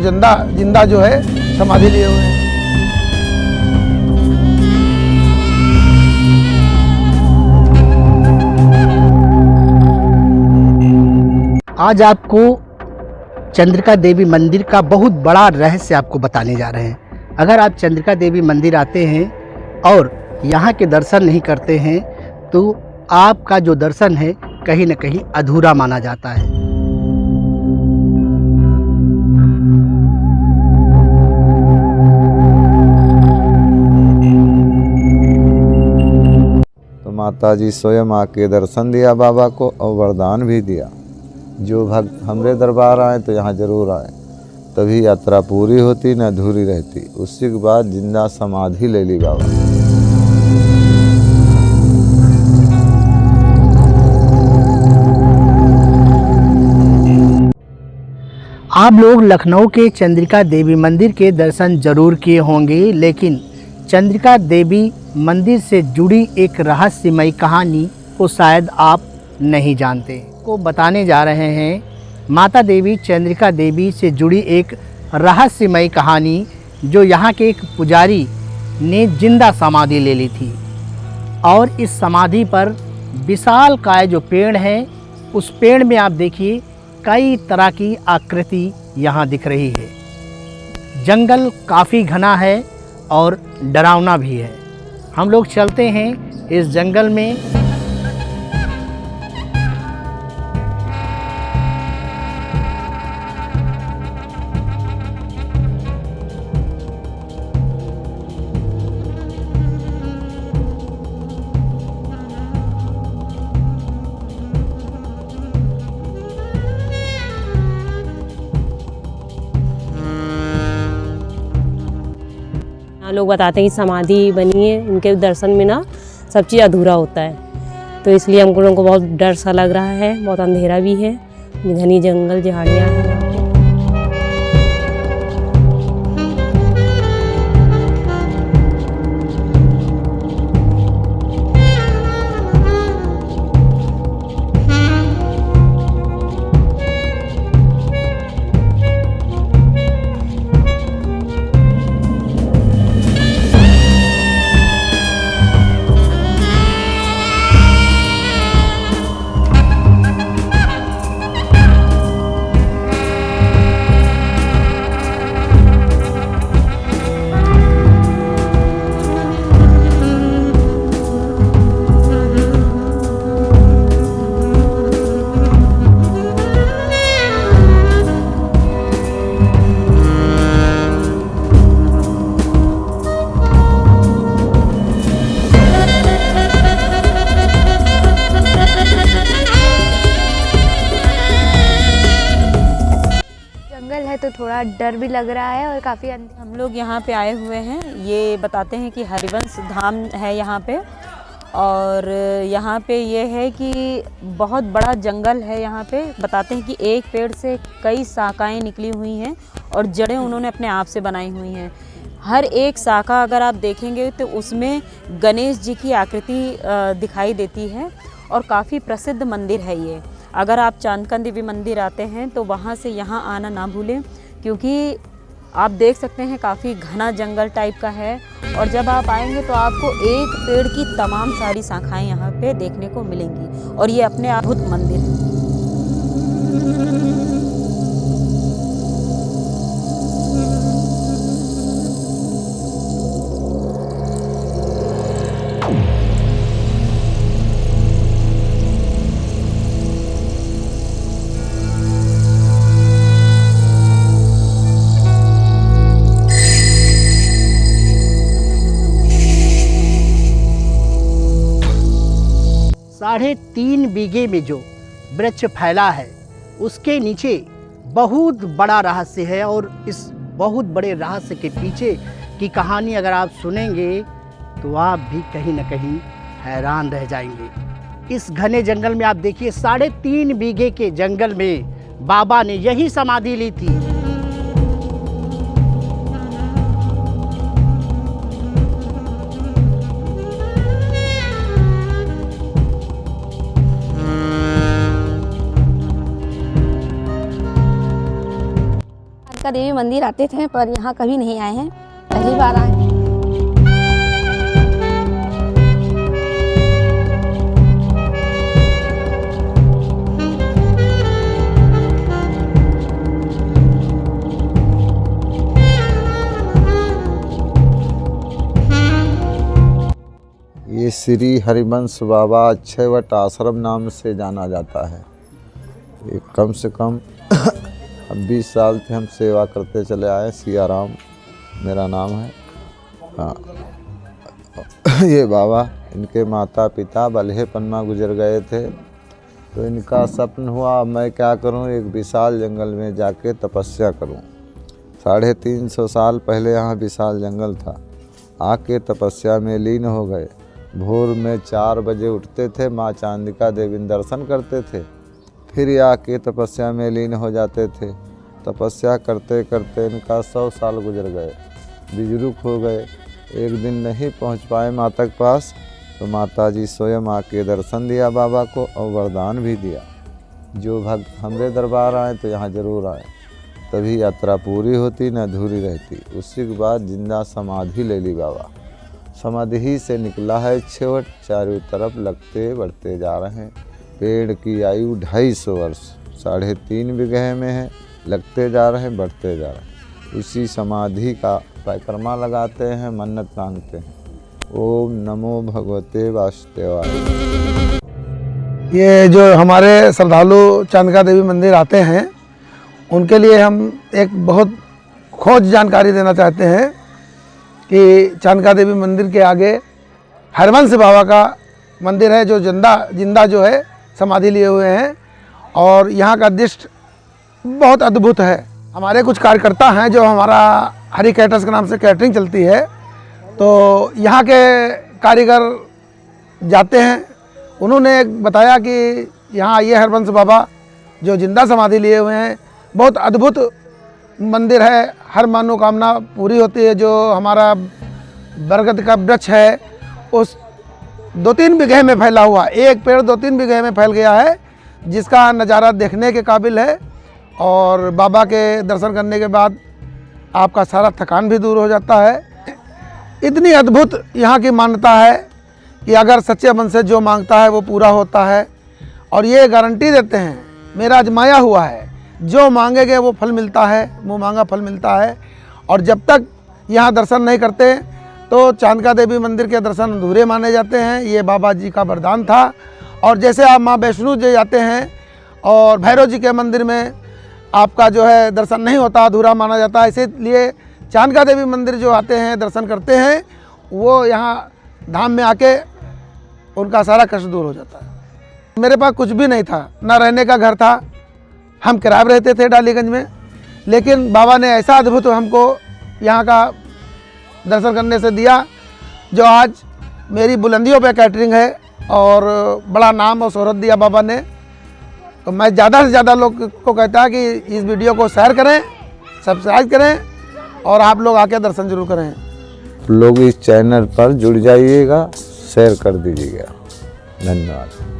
जिंदा जिंदा जो है समाधि लिए हुए हैं। आज आपको चंद्रिका देवी मंदिर का बहुत बड़ा रहस्य आपको बताने जा रहे हैं। अगर आप चंद्रिका देवी मंदिर आते हैं और यहाँ के दर्शन नहीं करते हैं तो आपका जो दर्शन है कहीं न कहीं अधूरा माना जाता है। तो माता जी स्वयं आके दर्शन दिया बाबा को और वरदान भी दिया, जो भक्त हमरे दरबार आए तो यहाँ जरूर आए, तभी यात्रा पूरी होती न अधूरी रहती। उसी के बाद जिंदा समाधि ले ली बाबा। आप लोग लखनऊ के चंद्रिका देवी मंदिर के दर्शन जरूर किए होंगे, लेकिन चंद्रिका देवी मंदिर से जुड़ी एक रहस्यमयी कहानी को शायद आप नहीं जानते। को बताने जा रहे हैं माता देवी चंद्रिका देवी से जुड़ी एक रहस्यमयी कहानी, जो यहाँ के एक पुजारी ने जिंदा समाधि ले ली थी और इस समाधि पर विशाल काय जो पेड़ है, उस पेड़ में आप देखिए कई तरह की आकृति यहाँ दिख रही है। जंगल काफ़ी घना है और डरावना भी है। हम लोग चलते हैं इस जंगल में। लोग बताते हैं कि समाधि बनी है, इनके दर्शन में ना सब चीज़ अधूरा होता है, तो इसलिए हम लोगों को बहुत डर सा लग रहा है। बहुत अंधेरा भी है, घनी जंगल झाड़ियाँ हैं। तो थोड़ा डर भी लग रहा है और काफ़ी हम लोग यहाँ पे आए हुए हैं, ये बताते हैं कि हरिवंश धाम है यहाँ पे, और यहाँ पे ये है कि बहुत बड़ा जंगल है। यहाँ पे बताते हैं कि एक पेड़ से कई शाखाएं निकली हुई हैं और जड़ें उन्होंने अपने आप से बनाई हुई हैं। हर एक शाखा अगर आप देखेंगे तो उसमें गणेश जी की आकृति दिखाई देती है और काफ़ी प्रसिद्ध मंदिर है ये। अगर आप चंद्रिका देवी मंदिर आते हैं तो वहाँ से यहाँ आना ना भूलें, क्योंकि आप देख सकते हैं काफ़ी घना जंगल टाइप का है, और जब आप आएंगे तो आपको एक पेड़ की तमाम सारी शाखाएं यहाँ पे देखने को मिलेंगी, और ये अपने अद्भुत मंदिर है। साढ़े 3 बीघे में जो वृक्ष फैला है उसके नीचे बहुत बड़ा रहस्य है, और इस बहुत बड़े रहस्य के पीछे की कहानी अगर आप सुनेंगे तो आप भी कहीं न कहीं हैरान रह जाएंगे। इस घने जंगल में आप देखिए 3.5 बीघे के जंगल में बाबा ने यही समाधि ली थी। का चंद्रिका देवी मंदिर आते थे, पर यहाँ कभी नहीं आए हैं, पहली बार आए हैं। ये श्री हरिवंश बाबा अक्षयवट आश्रम नाम से जाना जाता है। ये कम से कम अब 20 साल से हम सेवा करते चले आए। सियाराम मेरा नाम है। हाँ, ये बाबा, इनके माता पिता बल्हेपन में गुजर गए थे, तो इनका सपन हुआ मैं क्या करूं, एक विशाल जंगल में जाके तपस्या करूं। 350 साल पहले यहाँ विशाल जंगल था। आके तपस्या में लीन हो गए। भोर में 4 बजे उठते थे, माँ चंद्रिका देवी दर्शन करते थे, फिर आके तपस्या में लीन हो जाते थे। तपस्या करते करते इनका 100 साल गुजर गए, बुजुर्ग हो गए। एक दिन नहीं पहुंच पाए माता के पास, तो माता जी स्वयं आके दर्शन दिया बाबा को और वरदान भी दिया, जो भक्त हमरे दरबार आए तो यहाँ ज़रूर आए, तभी यात्रा पूरी होती न अधूरी रहती। उसी के बाद जिंदा समाधि ले ली बाबा। समाधि से निकला है छेवट, चारों तरफ लगते बढ़ते जा रहे हैं। पेड़ की आयु 250 वर्ष 3.5 बीघे में है, लगते जा रहे हैं, बढ़ते जा रहे हैं। उसी समाधि का परिक्रमा लगाते हैं, मन्नत मांगते हैं। ओम नमो भगवते वासुदेवाय। ये जो हमारे श्रद्धालु चंद्रिका देवी मंदिर आते हैं, उनके लिए हम एक बहुत खोज जानकारी देना चाहते हैं कि चंद्रिका देवी मंदिर के आगे हरिवंश बाबा का मंदिर है, जो जिंदा जो है समाधि लिए हुए हैं, और यहाँ का दृश्य बहुत अद्भुत है। हमारे कुछ कार्यकर्ता हैं, जो हमारा हरी कैटर्स के नाम से कैटरिंग चलती है, तो यहाँ के कारीगर जाते हैं। उन्होंने बताया कि यहाँ ये हरिवंश बाबा जो जिंदा समाधि लिए हुए हैं, बहुत अद्भुत मंदिर है, हर मनोकामना पूरी होती है। जो हमारा बरगद का वृक्ष है, उस 2-3 बीघे में फैला हुआ, एक पेड़ 2-3 बीघे में फैल गया है, जिसका नज़ारा देखने के काबिल है। और बाबा के दर्शन करने के बाद आपका सारा थकान भी दूर हो जाता है। इतनी अद्भुत यहाँ की मान्यता है कि अगर सच्चे मन से जो मांगता है वो पूरा होता है। और ये गारंटी देते हैं, मेरा आजमाया हुआ है, जो मांगेंगे वो फल मिलता है, मुँह मांगा फल मिलता है। और जब तक यहाँ दर्शन नहीं करते तो चंद्रिका देवी मंदिर के दर्शन अधूरे माने जाते हैं। ये बाबा जी का वरदान था। और जैसे आप माँ वैष्णो जी जाते हैं और भैरव जी के मंदिर में आपका जो है दर्शन नहीं होता, अधूरा माना जाता है, इसीलिए चंद्रिका देवी मंदिर जो आते हैं दर्शन करते हैं, वो यहाँ धाम में आके उनका सारा कष्ट दूर हो जाता है। मेरे पास कुछ भी नहीं था, ना रहने का घर था, हम किराए पर रहते थे डालीगंज में, लेकिन बाबा ने ऐसा अद्भुत हमको यहाँ का दर्शन करने से दिया, जो आज मेरी बुलंदियों पे कैटरिंग है और बड़ा नाम और शोहरत दिया बाबा ने। तो मैं ज़्यादा से ज़्यादा लोग को कहता है कि इस वीडियो को शेयर करें, सब्सक्राइब करें, और आप लोग आके दर्शन जरूर करें। लोग इस चैनल पर जुड़ जाइएगा, शेयर कर दीजिएगा। धन्यवाद।